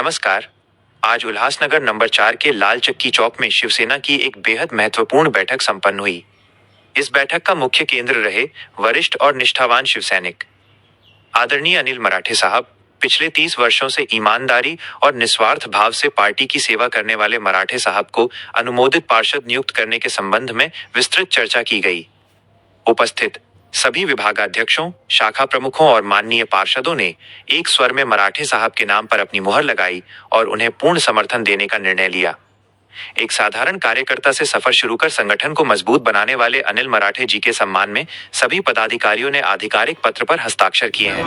नमस्कार। आज उल्लासनगर नंबर 4 के लाल चक्की चौक में शिवसेना की एक बेहद महत्वपूर्ण बैठक संपन्न हुई। इस बैठक का मुख्य केंद्र रहे वरिष्ठ और निष्ठावान शिवसैनिक आदरणीय अनिल मराठे साहब। पिछले 30 वर्षों से ईमानदारी और निस्वार्थ भाव से पार्टी की सेवा करने वाले मराठे साहब को अनुमोदित पार्षद नियुक्त करने के संबंध में विस्तृत चर्चा की गई। उपस्थित सभी विभागाध्यक्षों, शाखा प्रमुखों और माननीय पार्षदों ने एक स्वर में मराठे साहब के नाम पर अपनी मुहर लगाई और उन्हें पूर्ण समर्थन देने का निर्णय लिया। एक साधारण कार्यकर्ता से सफर शुरू कर संगठन को मजबूत बनाने वाले अनिल मराठे जी के सम्मान में सभी पदाधिकारियों ने आधिकारिक पत्र पर हस्ताक्षर किए हैं।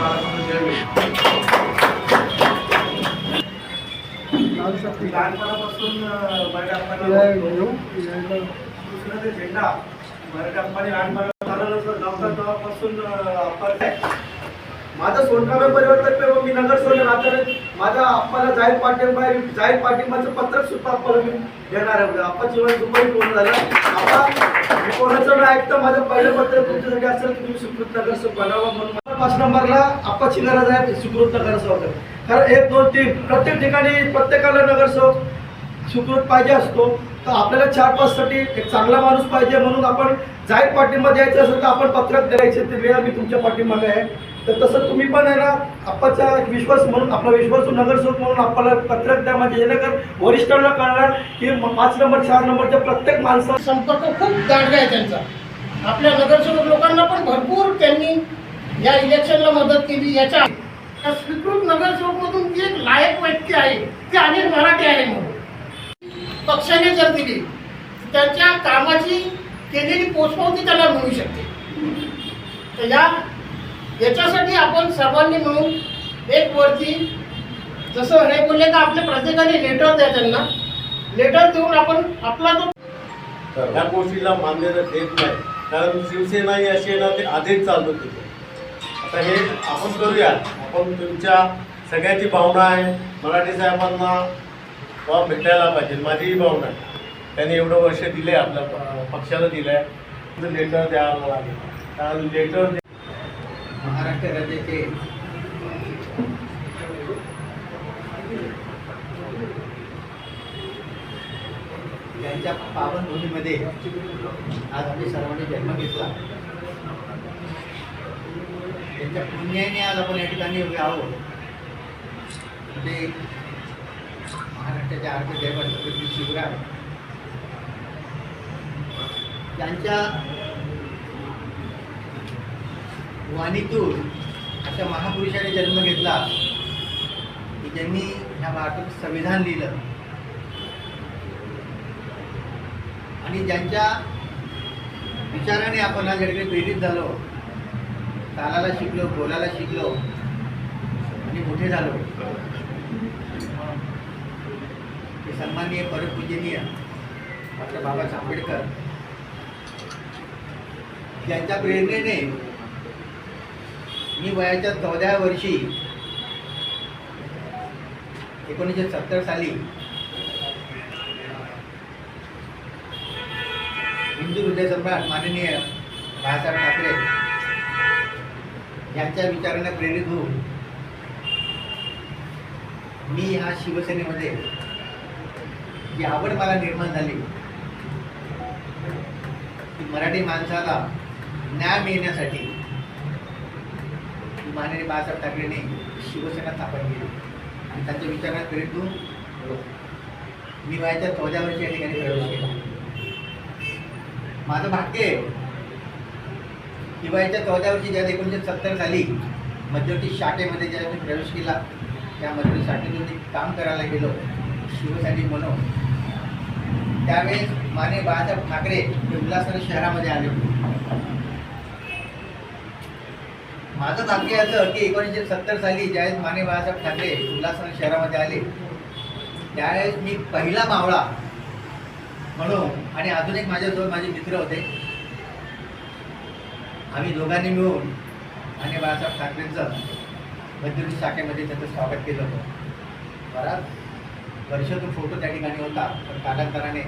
माझं सोनकामे परिवर्तन मी नगर सोडलं राहतं माझ्या आप्पाला जाहीर पाठिंबाचं पत्रक सुद्धा आप्पाला मी देणार आहे। आप्पाची वेळ दुपारी फोन झाला, आप्पा मी कोणाचं नाही ऐकतं, माझं पहिलं पत्र तुमच्यासाठी असेल की तुम्ही सुकृत नगरसेवक बनावा म्हणून 5 नंबरला आप्पाची गरज आहे सुकृत नगरसेवक। कारण 1, 2, 3 प्रत्येक ठिकाणी प्रत्येकाला नगरसेवक सुकृत पाहिजे असतो, तर आपल्याला 4-5 साठी एक चांगला माणूस पाहिजे। म्हणून आपण जाहीर पाठिंबा द्यायचा असेल तर आपण पत्रक द्यायचे, ते वेळा मी तुमच्या पाठीमागे आहे। तर तसं तुम्ही पण आहे ना, आप्पाचा विश्वास म्हणून, आपला विश्वासू नगरसेवक म्हणून आपल्याला पत्रक द्या, म्हणजे जेणेकर वरिष्ठांना कळणार की 5 नंबर 4 नंबरच्या प्रत्येक माणसाचा संपर्क खूप दांडगा आहे त्यांचा। आपल्या नगरसेवक लोकांना पण भरपूर त्यांनी या इलेक्शनला मदत केली। याच्या स्वीकृत नगरसेवक मधून जी एक लायक व्यक्ती आहे ती अनिल मराठे आहे म्हणून पक्षाने जर दिली त्यांच्या कामाची केलेली पोचपावती त्याला मिळू शकते। तर याच्यासाठी आपण सर्वांनी मिळून एक वरती, जसं हे बोलले का आपल्या प्रत्येकाने लेटर द्या, त्यांना लेटर देऊन आपण आपला जो ह्या गोष्टीला मान्यता देत नाही। कारण शिवसेना ही अशी आहे ना, ते आधीच चालू होते। आता हे आपण करूया, आपण तुमच्या सगळ्याची भावना आहे, मराठे साहेबांना भेटायला पाहिजे, माझीही भावना आहे। त्यांनी एवढं वर्ष दिले, आपल्या पक्षाला दिलं आहे, लेटर द्यावं लागेल। कारण लेटर महाराष्ट्र राज्याचे त्यांच्या पावनभूमीमध्ये आज आम्ही सर्वांनी जन्म घेतला, त्यांच्या पुण्याने आज आपण या ठिकाणी उभे आहोत। म्हणजे महाराष्ट्राच्या आर्थिक दैवत शिवराय त्यांच्या वाणीतून अशा महापुरुषाने जन्म घेतला की ज्यांनी ह्या भारताचं संविधान लिहिलं आणि ज्यांच्या विचाराने आपण आज याकडे प्रेरित झालो, चालायला शिकलो, बोलायला शिकलो आणि मोठे झालो। हे सन्माननीय परमपूजनीय डॉक्टर बाबासाहेब आंबेडकर यांच्या प्रेरणेने मी वयाच्या 14व्या वर्षी 1970 साली हिंदू हृदय सम्राट माननीय बाळासाहेब ठाकरे यांच्या विचारांना प्रेरित होऊन मी ह्या शिवसेनेमध्ये जी आवड मला निर्माण झाली की मराठी माणसाला न्याय मिळण्यासाठी माननीय बाळासाहेब ठाकरेंनी शिवसेना स्थापन केली आणि त्यांच्या विचारांना प्रेरित होऊन मी वयाच्या 14व्या वर्षी या ठिकाणी प्रवेश केला। माझं भाग्य आहे की वयाच्या 14व्या वर्षी ज्या 1970 साली मध्यवर्ती शाखेमध्ये ज्या मी प्रवेश केला, त्या मध्यवर्ती शाखेतून मी काम करायला गेलो शिवसैनिक म्हणून, त्यावेळेस माननीय बाळासाहेब ठाकरे हे उल्हासनगर शहरामध्ये आले होते। माझं भाग्य असं की 1970 साली ज्यावेळेस माननीय बाळासाहेब ठाकरे उल्हासनगर शहरामध्ये आले, त्यावेळेस मी पहिला मावळा म्हणून आणि अजून एक माझ्याजवळ माझे मित्र होते, आम्ही दोघांनी मिळून माननीय बाळासाहेब ठाकरेंचं मध्यवर्ती शाखेमध्ये त्याचं स्वागत केलं होतं। बराच वर्षातून फोटो त्या ठिकाणी होता, पण कालांतराने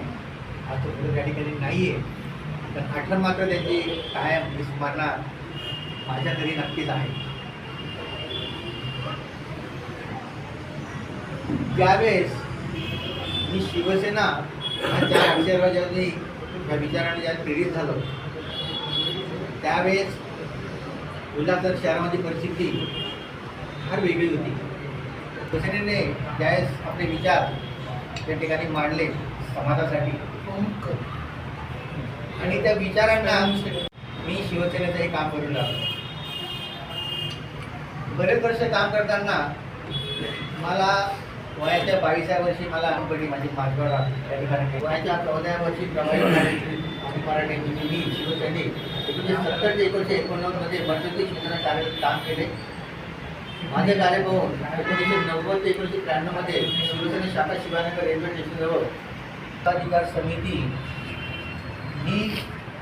हा तो फोटो त्या ठिकाणी नाही आहे, पण आठवण मात्र त्याची कायम स्मरणात माझ्या तरी नक्कीच आहे। त्यावेळेस मी शिवसेना त्या आशीर्वादाने या विचाराने ज्या प्रेरित झालो त्यावेळेस उल्हासनगर शहरामध्ये परिस्थिती फार वेगळी होती. शिवसेनेने ज्यावेळेस आपले विचार त्या ठिकाणी मांडले समाजासाठी आणि त्या विचारांना मी शिवसेनेचं हे काम करू लागलो. बरेच वर्ष काम करताना मला वयाच्या 22व्या वर्षी मला लहानपणी माझी माजगडा त्या ठिकाणी वयाच्या 14व्या वर्षी प्रभावी मराठी मी शिवसैनिक 1970 ते 1989 मध्ये बळकटी शिक्षणात कार्यरत काम केले. माझे कार्य पाहून 1990 ते 1993 मध्ये शिवसेना शाखा शिवानगर रेल्वे स्टेशनजवळ अधिकार समिती ही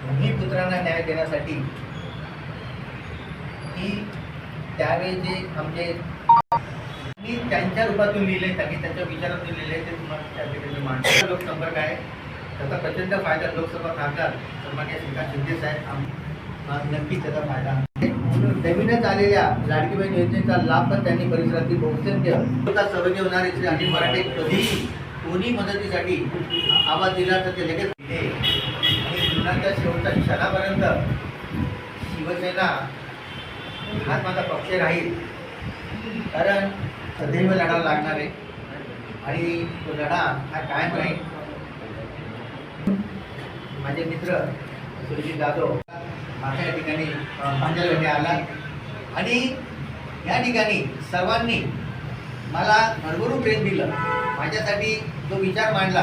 भूमिपुत्रांना न्याय देण्यासाठी ही त्यावेळी जे आमचे मी त्यांच्या रूपातून लिहिले त्यांनी त्यांच्या विचारातून लिहिले ते तुम्हाला त्या ठिकाणी मांडतो. लोकसंपर्क आहे त्याचा प्रचंड फायदा लोकसभा खासदार सन्माननीय श्रीकांत शिंदे साहेब नक्कीच त्याचा फायदा. नवीनच आलेल्या लाडकी बहीण योजनेचा लाभ पण त्यांनी परिसरातील बहुसंख्य सहभागी होणारे श्री अनिल मराठे कधीही कोणी मदतीसाठी आवाज दिला तर ते लगेच दिले आणि जीवनाच्या शेवटच्या क्षणापर्यंत शिवसेना हाच माझा पक्ष राहील कारण सदैव लढा लागणार आहे आणि तो लढा हा कायम राहील. माझे मित्र सुरजित जाधव माझ्या या ठिकाणी भांडवलने आला आणि या ठिकाणी सर्वांनी मला भरभरून प्रेम दिलं. माझ्यासाठी जो विचार मांडला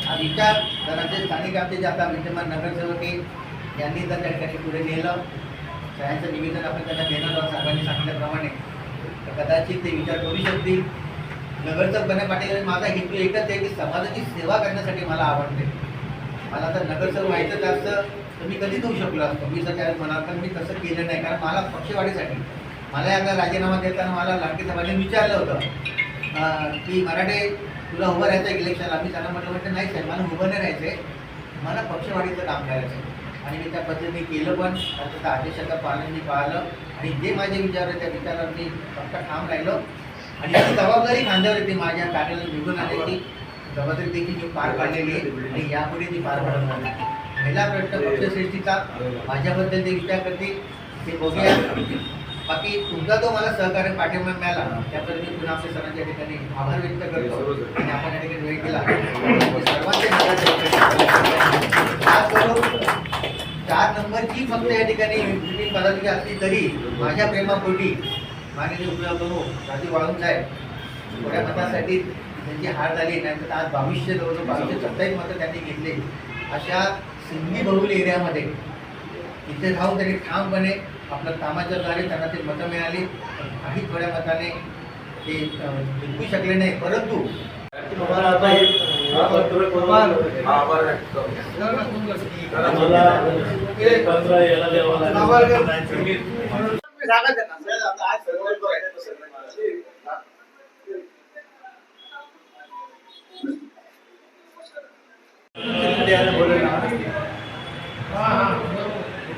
हा विचार जर आमचे स्थानिक आमचे जे आता विद्यमान नगरसेवक यांनी जर त्या ठिकाणी पुढे नेलं सगळ्यांचं निवेदन आपण त्यांना देणार आहोत साहेबांनी सांगितल्याप्रमाणे तर कदाचित ते विचार करू शकतील. नगरसेवक बनण्यासाठी माझा हेतू एकच आहे की समाजाची सेवा करण्यासाठी मला आवडते. मला तर नगरसेवक व्हायचं असतं तर मी कधीच होऊ शकलो असतो. मी त्यावेळेस म्हणाल पण मी तसं केलं नाही कारण मला पक्षवाढीसाठी मला एकदा राजीनामा देताना मला लाडकी साहेबांनी विचारलं होतं की मराठे तुला उभं राहायचं आहे इलेक्शनला. मी त्यांना म्हटलं नाही साहेब मला उभं नाही राहायचं आहे मला पक्षवाढीचं काम करायचं आहे आणि मी त्या पद्धतीने केलं पण त्याचं आदेशाचं पालन मी पाळलं आणि जे माझे विचार आहेत त्या विचारावर मी फक्त ठाम राहिलो आणि ती जबाबदारी खांद्यावर येते माझ्या कार्यालयात निघून आलेली जबाबदारी देखील मी पार पाडलेली आहे आणि यापुढे ती पार पाडणार आहे. पहिला प्रश्न पक्षश्रेष्ठीचा माझ्याबद्दल ते विचार करतील ते बघूया. बाकी तुमचा जो मला सहकार्य पाठिंबा मिळाला त्याबद्दल मी पुन्हा आपल्या सरांच्या ठिकाणी आभार व्यक्त करतो आणि आपण या ठिकाणी वेळ दिला सर्वांचे खास करून 4 नंबरची फक्त या ठिकाणी मिटिंग पदाधिकारी असली तरी माझ्या प्रेमापोटी माननीय उपप्रमुख राजू वाळूंज साहेब थोड्या मतासाठी त्यांची हार झाली नाही आज 2200 जवळजवळ 2227 मतं त्यांनी घेतले. अशा सिंधी बहुल एरियामध्ये तिथे राहून त्यांनी ठामपणे आपल्या कामाच्या द्वारे त्यांना ते मतं मिळाली. काही थोड्या मताने ते जिंकू शकले नाही परंतु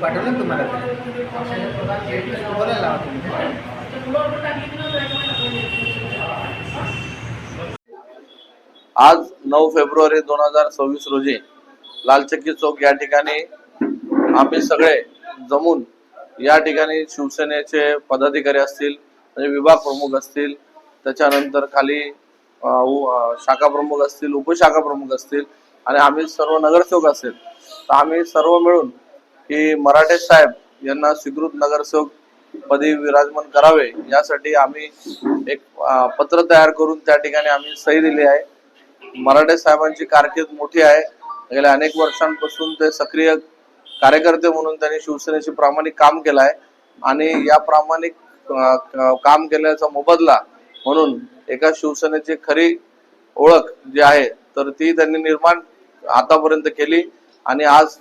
पाठवलं ना तुम्हाला बोलायला लावा तुम्ही. आज 9 फेब्रुवारी 2026 रोजी लालचक्की चौक या ठिकाणी आम्ही सगळे जमून या ठिकाणी शिवसेनेचे पदाधिकारी असतील म्हणजे विभाग प्रमुख असतील त्याच्यानंतर खाली शाखा प्रमुख असतील उपशाखा प्रमुख असतील आणि आम्ही सर्व नगरसेवक असेल तर आम्ही सर्व मिळून की मराठे साहेब यांना स्वीकृत नगरसेवक पदी विराजमान करावे यासाठी आम्ही एक पत्र तयार करून त्या ठिकाणी आम्ही सही दिली आहे. मराठे साहेबांची कारकीर्द मोठी आहे. गेल्या अनेक वर्षांपासून ते सक्रिय कार्यकर्ते म्हणून त्यांनी शिवसेनेशी प्रामाणिक काम केलं आहे आणि या प्रामाणिक काम केल्याचा मोबदला म्हणून एका शिवसेनेची खरी ओळख जी आहे तर ती त्यांनी निर्माण आतापर्यंत केली आणि आज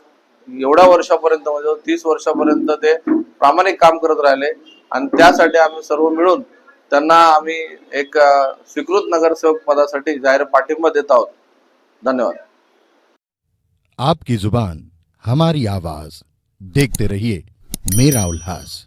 एवढ्या वर्षापर्यंत म्हणजे 30 वर्षापर्यंत ते प्रामाणिक काम करत राहिले आणि त्यासाठी आम्ही सर्व मिळून त्यांना आम्ही एक स्वीकृत नगरसेवक पदासाठी जाहीर पाठिंबा देत आहोत. धन्यवाद. आपकी जुबान हमारी आवाज. देखते रहिए मेरा उल्लास.